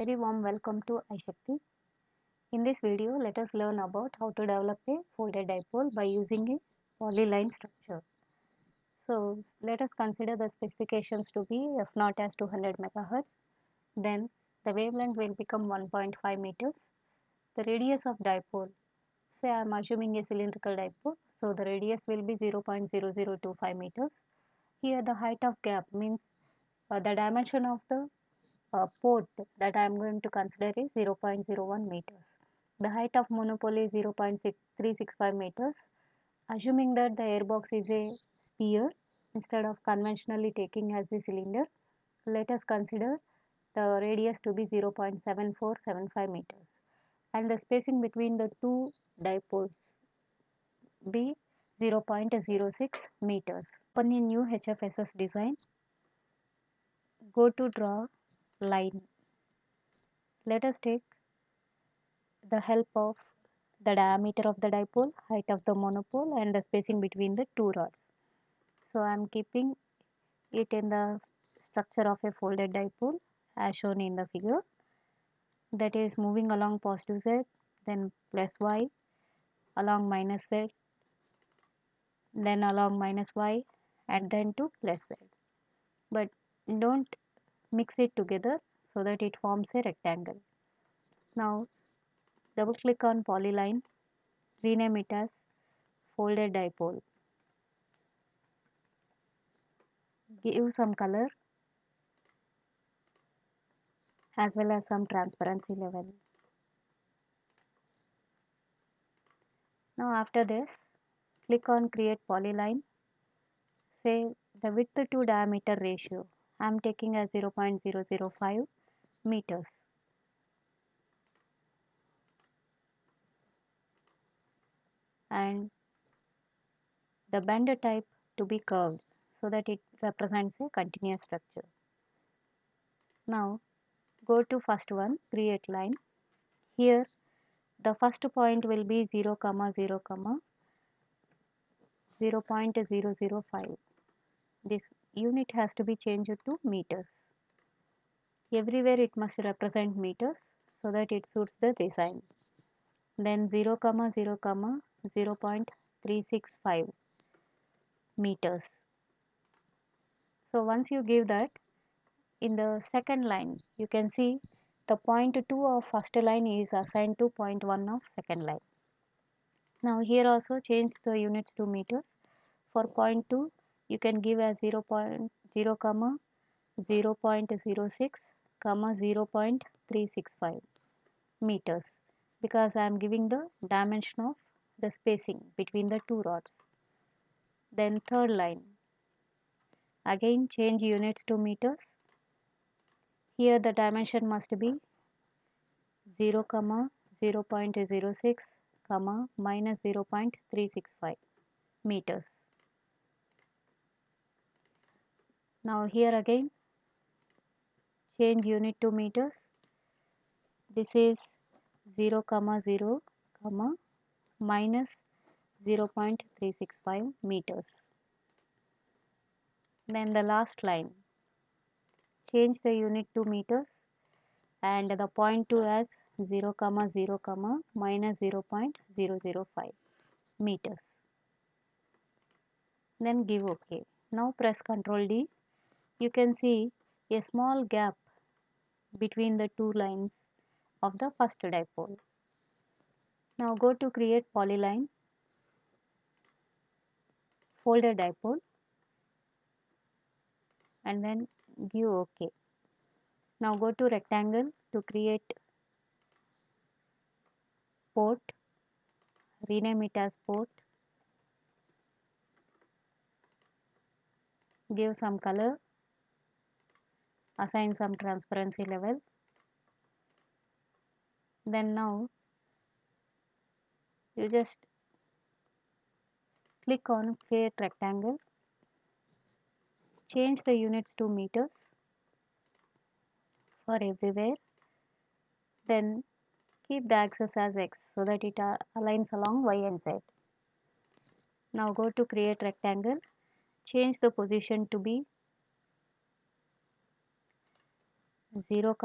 very warm welcome to iShakti. In this video, let us learn about how to develop a folded dipole by using a polyline structure. So, let us consider the specifications to be F naught as 200 MHz. Then, the wavelength will become 1.5 meters. The radius of dipole, say I am assuming a cylindrical dipole, so the radius will be 0.0025 meters. Here, the height of gap means the dimension of the port that I am going to consider is 0.01 meters. The height of monopole is 0.365 meters. Assuming that the airbox is a sphere instead of conventionally taking as the cylinder, let us consider the radius to be 0.7475 meters and the spacing between the two dipoles be 0.06 meters. Open a new HFSS design. Go to draw line. Let us take the help of the diameter of the dipole, height of the monopole and the spacing between the two rods. So I am keeping it in the structure of a folded dipole as shown in the figure, that is moving along positive z, then plus y, along minus z, then along minus y and then to plus z. But don't mix it together so that it forms a rectangle. Now double click on polyline, rename it as folded dipole. Give some color as well as some transparency level. Now after this, click on create polyline. Say the width to diameter ratio I am taking as 0.005 meters. And the bend type to be curved so that it represents a continuous structure. Now go to first one, create line. Here the first point will be 0, 0, 0.005. This unit has to be changed to meters. Everywhere it must represent meters so that it suits the design. Then 0, 0, 0.365 meters. So once you give that, in the second line you can see the point 2 of first line is assigned to point 1 of second line. Now here also change the units to meters. For point 2 you can give as 0.0, 0.06, 0.365 meters because I am giving the dimension of the spacing between the two rods. Then third line, again change units to meters. Here the dimension must be 0, 0.06, minus 0.365 meters. Now here again change unit to meters. This is 0, 0, minus 0.365 meters. Then the last line, change the unit to meters and the point 2 as 0, 0, minus 0.005 meters. Then give OK. Now press Ctrl D. You can see a small gap between the two lines of the first dipole. Now go to create polyline, folded dipole and then give OK. Now go to rectangle to create port, rename it as port, give some color, assign some transparency level. Then now you just click on create rectangle, change the units to meters for everywhere, then keep the axis as x so that it aligns along y and z. Now go to create rectangle, change the position to be 0,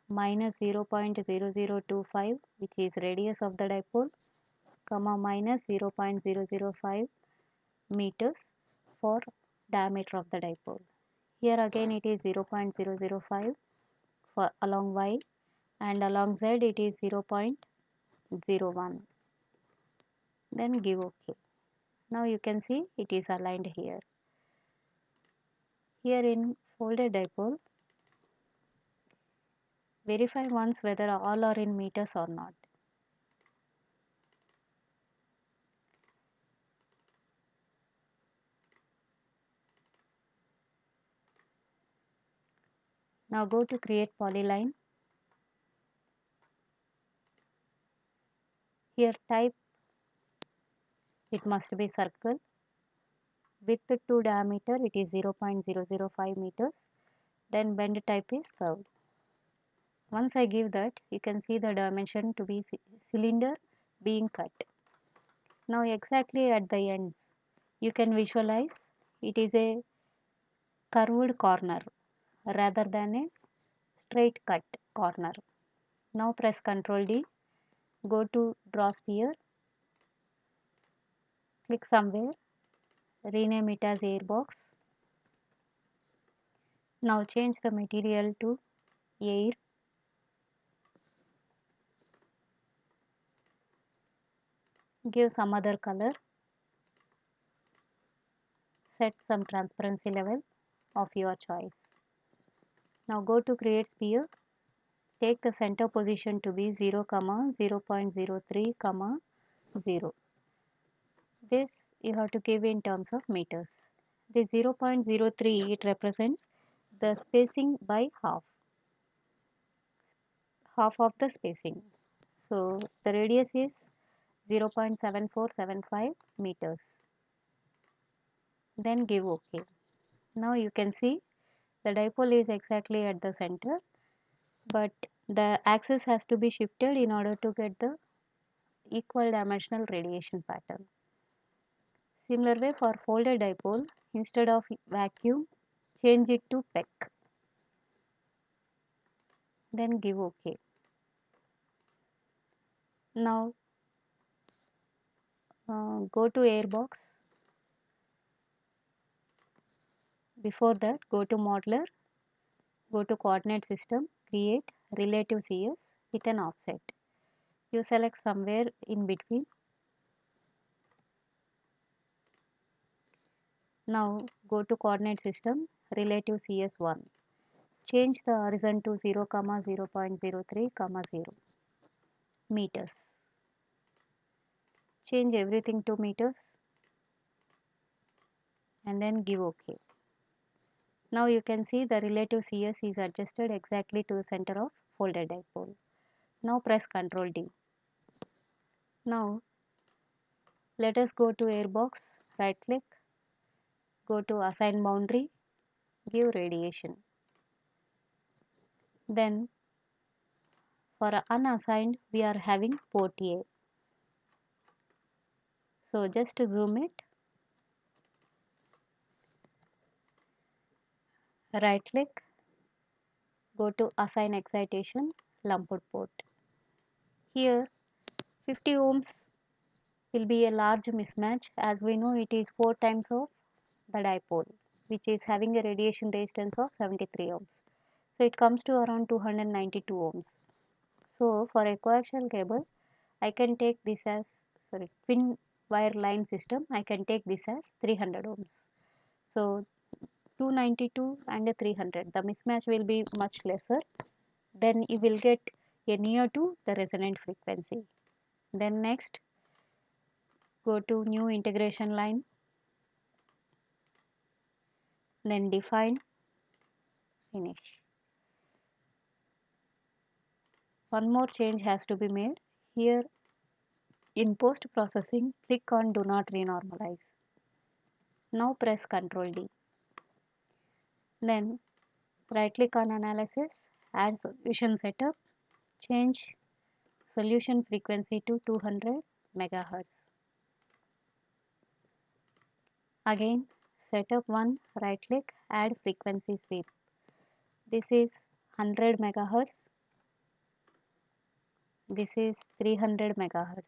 minus 0.0025, which is radius of the dipole, comma minus 0.005 meters for diameter of the dipole. Here again it is 0.005 for along y, and along z it is 0.01. Then give OK. Now you can see it is aligned here. Here in folded dipole, verify once whether all are in meters or not. Now go to create polyline. Here type, it must be circle. Width to diameter it is 0.005 meters. Then bend type is curved. Once I give that, you can see the dimension to be cylinder being cut. Now exactly at the ends, you can visualize it is a curved corner rather than a straight cut corner. Now press Ctrl D, go to draw sphere, click somewhere, rename it as airbox. Now change the material to air. Give some other color. Set some transparency level of your choice. Now go to create sphere. Take the center position to be 0, 0.03, 0. This you have to give in terms of meters. The 0.03 it represents the spacing by half of the spacing. So the radius is 0.7475 meters. Then give OK. Now you can see the dipole is exactly at the center, but the axis has to be shifted in order to get the equal dimensional radiation pattern. Similar way for folded dipole, instead of vacuum, change it to PEC. Then give OK. Now go to airbox. Before that, go to modeler, go to coordinate system, create relative CS with an offset. You select somewhere in between. Now go to coordinate system, relative CS1. Change the horizon to 0, 0.03, 0 meters. Change everything to meters and then give OK. Now you can see the relative CS is adjusted exactly to the center of folded dipole. Now press Ctrl D. Now let us go to airbox, right click, go to assign boundary, give radiation. Then for unassigned we are having port A. So just to zoom it, right click, go to assign excitation, lumped port. Here 50 ohms will be a large mismatch, as we know it is 4 times of the dipole, which is having a radiation resistance of 73 ohms. So it comes to around 292 ohms. So for a coaxial cable, I can take this as, twin wire line system, I can take this as 300 ohms. So 292 and 300, the mismatch will be much lesser. Then you will get a near to the resonant frequency. Then next, go to new integration line, then define, finish. One more change has to be made. Here in post processing, click on do not renormalize. Now press Ctrl D. Then right click on analysis, add solution setup, change solution frequency to 200 MHz. Again setup 1, right click, add frequency sweep. This is 100 MHz. This is 300 megahertz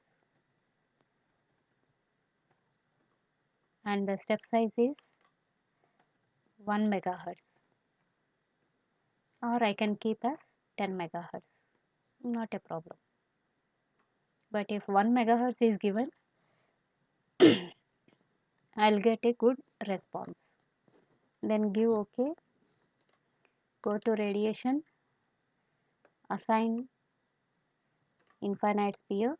and the step size is 1 megahertz, or I can keep as 10 megahertz, not a problem. But if 1 megahertz is given, I'll get a good response. Then give OK, go to radiation, assign infinite sphere,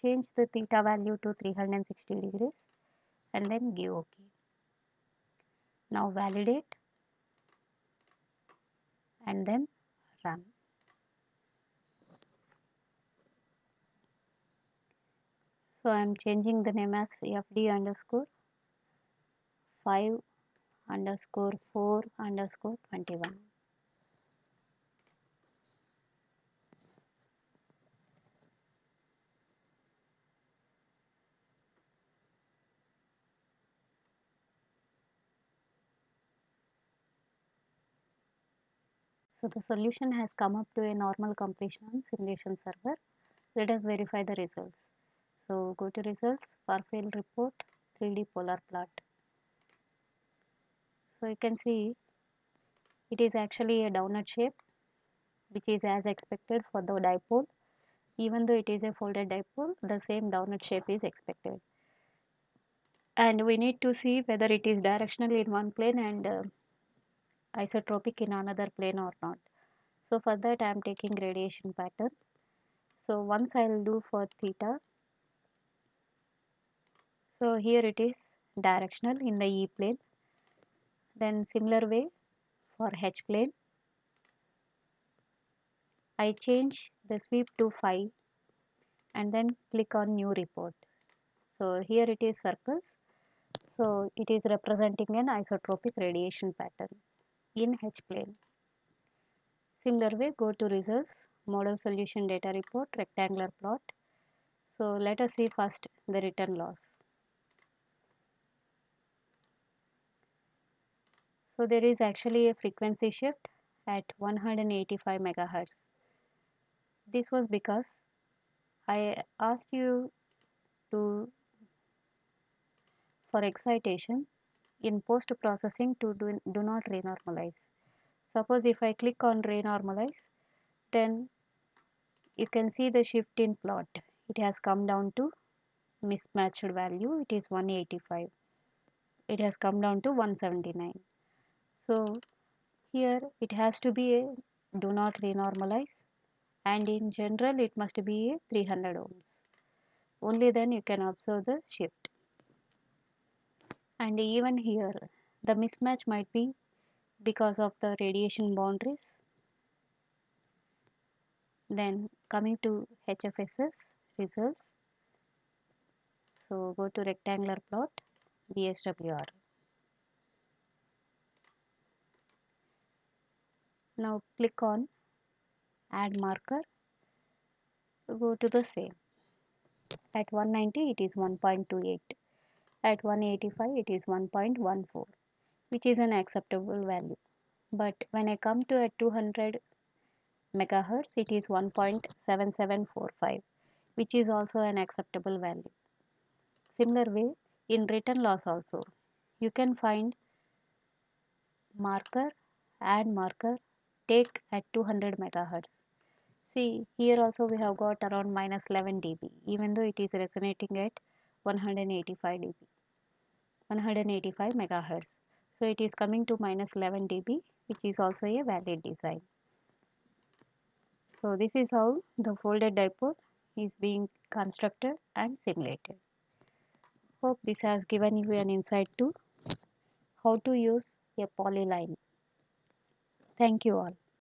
change the theta value to 360 degrees and then give OK. Now validate and then run. So I am changing the name as FD underscore 5 underscore 4 underscore 21. So the solution has come up to a normal completion on simulation server. Let us verify the results. So go to results, far field report, 3D polar plot. So you can see it is actually a donut shape, which is as expected for the dipole. Even though it is a folded dipole, the same donut shape is expected. And we need to see whether it is directional in one plane and isotropic in another plane or not. So for that I am taking radiation pattern. So once I will do for theta. So here it is directional in the E plane. Then similar way for H plane. I change the sweep to 5 and then click on new report. So here it is circles. So it is representing an isotropic radiation pattern in H plane. Similar way, go to results, model solution data report, rectangular plot. So let us see first the return loss. So there is actually a frequency shift at 185 megahertz. This was because I asked you to for excitation in post processing to do not renormalize. Suppose if I click on renormalize, then you can see the shift in plot. It has come down to mismatched value. It is 185. It has come down to 179. So here it has to be a do not renormalize, and in general it must be a 300 ohms. Only then you can observe the shift. And even here the mismatch might be because of the radiation boundaries. Then coming to HFSS results, so go to rectangular plot, VSWR. Now click on add marker, go to the same. At 190 it is 1.28, at 185 it is 1.14, which is an acceptable value. But when I come to at 200 megahertz it is 1.7745, which is also an acceptable value. Similar way in return loss also you can find marker, add marker, take at 200 megahertz. See here also we have got around minus 11 dB, even though it is resonating at 185 dB, 185 megahertz. So it is coming to minus 11 dB, which is also a valid design. So this is how the folded dipole is being constructed and simulated. Hope this has given you an insight to how to use a polyline. Thank you all.